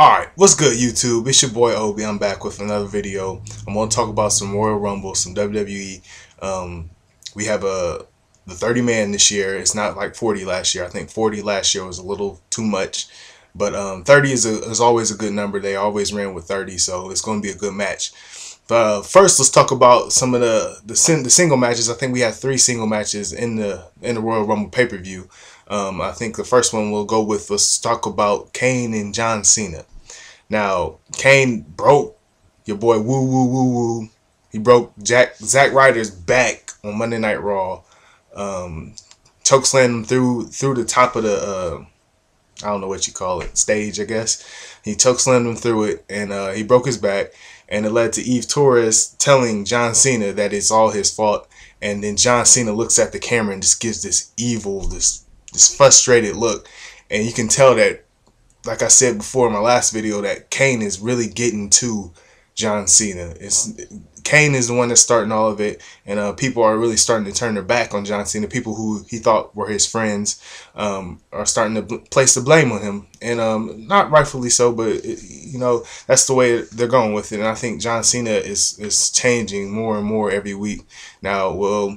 Alright, what's good YouTube? It's your boy Obi. I'm back with another video. I'm going to talk about some Royal Rumble, some WWE. We have the 30 man this year. It's not like 40 last year. I think 40 last year was a little too much. But 30 is always a good number. They always ran with 30, so it's going to be a good match. First, let's talk about some of the single matches. I think we had 3 single matches in the Royal Rumble pay-per-view. I think the first one we'll go with, let's talk about Kane and John Cena. Now, Kane broke your boy Woo Woo Woo Woo. He broke Zack Ryder's back on Monday Night Raw. Chokeslammed him through the top of the I don't know what you call it, stage, I guess. He chokeslammed him through it, and he broke his back, and it led to Eve Torres telling John Cena that it's all his fault. And then John Cena looks at the camera and just gives this evil, this frustrated look, and you can tell that, like I said before in my last video, that Kane is really getting to John Cena. Kane is the one that's starting all of it, and people are really starting to turn their back on John Cena. People who he thought were his friends are starting to place the blame on him, and not rightfully so, but you know, that's the way they're going with it. And I think John Cena is changing more and more every week. Now, will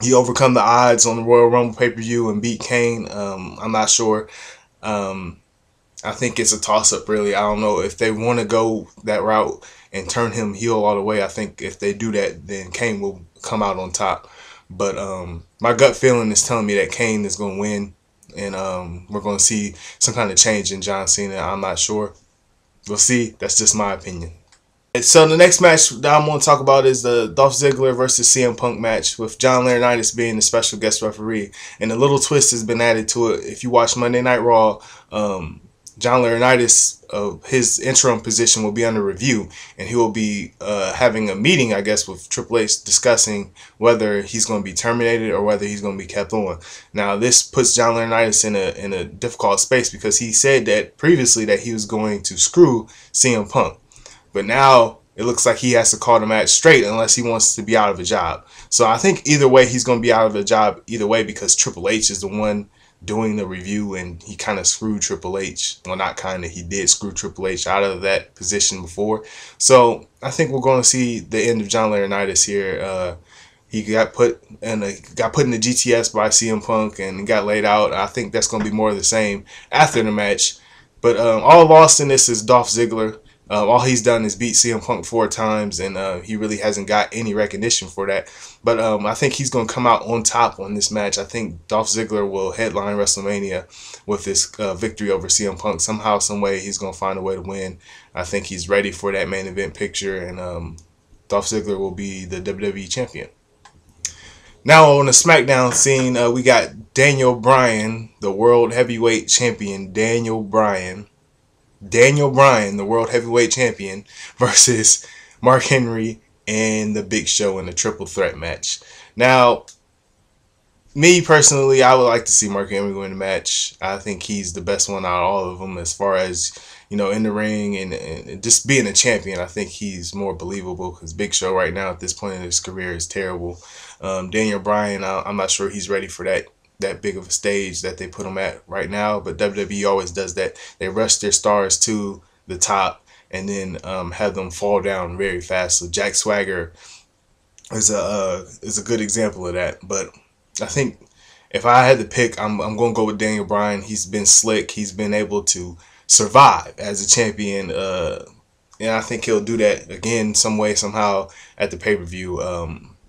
he overcome the odds on the Royal Rumble pay-per-view and beat Kane? I'm not sure. I think it's a toss-up, really. I don't know if they want to go that route and turn him heel all the way. I think if they do that, then Kane will come out on top. But my gut feeling is telling me that Kane is going to win, and we're going to see some kind of change in John Cena. I'm not sure. We'll see. That's just my opinion. And so the next match that I'm going to talk about is the Dolph Ziggler versus CM Punk match, with John Laurinaitis being the special guest referee. And a little twist has been added to it. If you watch Monday Night Raw, John Laurinaitis, his interim position will be under review, and he will be having a meeting, I guess, with Triple H, discussing whether he's going to be terminated or whether he's going to be kept on. Now, this puts John Laurinaitis in a difficult space, because he said that previously that he was going to screw CM Punk, but now it looks like he has to call the match straight unless he wants to be out of a job. So I think either way he's going to be out of a job either way, because Triple H is the one doing the review, and he kind of screwed Triple H. Well, not kind of, he did screw Triple H out of that position before. So I think we're going to see the end of John Laurinaitis here. He got put in the GTS by CM Punk and got laid out. I think that's going to be more of the same after the match. But all lost in this is Dolph Ziggler. All he's done is beat CM Punk 4 times, and he really hasn't got any recognition for that. But I think he's going to come out on top on this match. I think Dolph Ziggler will headline WrestleMania with this victory over CM Punk. Somehow, some way, he's going to find a way to win. I think he's ready for that main event picture, and Dolph Ziggler will be the WWE champion. Now on the SmackDown scene, we got Daniel Bryan, the World Heavyweight Champion. Daniel Bryan, the World Heavyweight Champion, versus Mark Henry and the Big Show in a triple threat match. Now, me personally, I would like to see Mark Henry win the match. I think he's the best one out of all of them as far as, you know, in the ring and just being a champion. I think he's more believable, because Big Show right now at this point in his career is terrible. Daniel Bryan, I'm not sure he's ready for that big of a stage that they put him at right now, but WWE always does that. They rush their stars to the top and then have them fall down very fast. So Jack Swagger is a good example of that. But I think if I had to pick, I'm going to go with Daniel Bryan. He's been slick. He's been able to survive as a champion, and I think he'll do that again some way, somehow at the pay-per-view.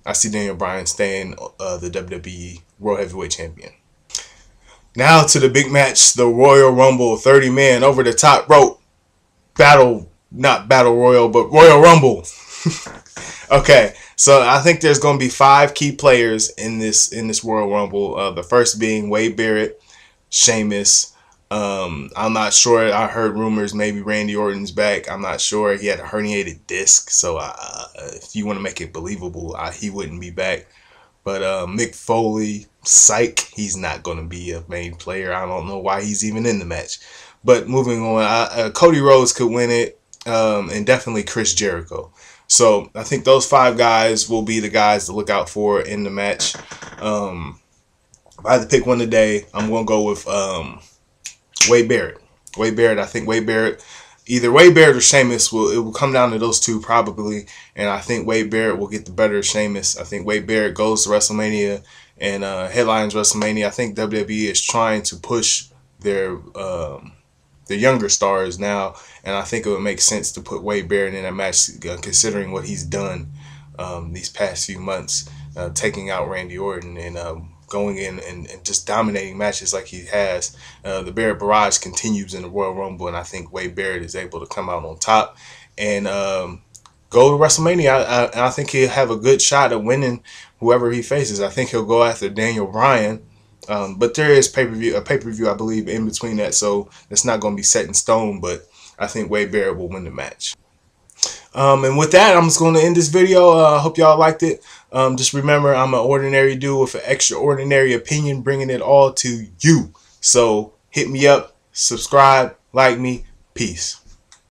I see Daniel Bryan staying the WWE World Heavyweight Champion. Now to the big match, the Royal Rumble 30 man over the top rope battle, not Battle Royal, but Royal Rumble. Okay, so I think there's going to be 5 key players in this Royal Rumble. The first being Wade Barrett, Sheamus. I'm not sure. I heard rumors maybe Randy Orton's back. I'm not sure. He had a herniated disc, so if you want to make it believable, he wouldn't be back. But Mick Foley, psych, he's not going to be a main player. I don't know why he's even in the match. But moving on, Cody Rhodes could win it, and definitely Chris Jericho. So I think those 5 guys will be the guys to look out for in the match. If I had to pick one today, I'm going to go with Wade Barrett. I think Wade Barrett either Wade Barrett or Sheamus will come down to those two probably, and I think Wade Barrett will get the better of Sheamus. I think Wade Barrett goes to WrestleMania and headlines WrestleMania. I think WWE is trying to push their younger stars now, and I think it would make sense to put Wade Barrett in that match, considering what he's done these past few months, taking out Randy Orton and going in and just dominating matches like he has. The Barrett barrage continues in the Royal Rumble, and I think Wade Barrett is able to come out on top and go to WrestleMania. I think he'll have a good shot at winning whoever he faces. I think he'll go after Daniel Bryan. But there is a pay-per-view, I believe, in between that, so it's not going to be set in stone, but I think Wade Barrett will win the match. And with that, I'm just going to end this video. I hope y'all liked it. Just remember, I'm an ordinary dude with an extraordinary opinion, bringing it all to you. So hit me up, subscribe, like me. Peace.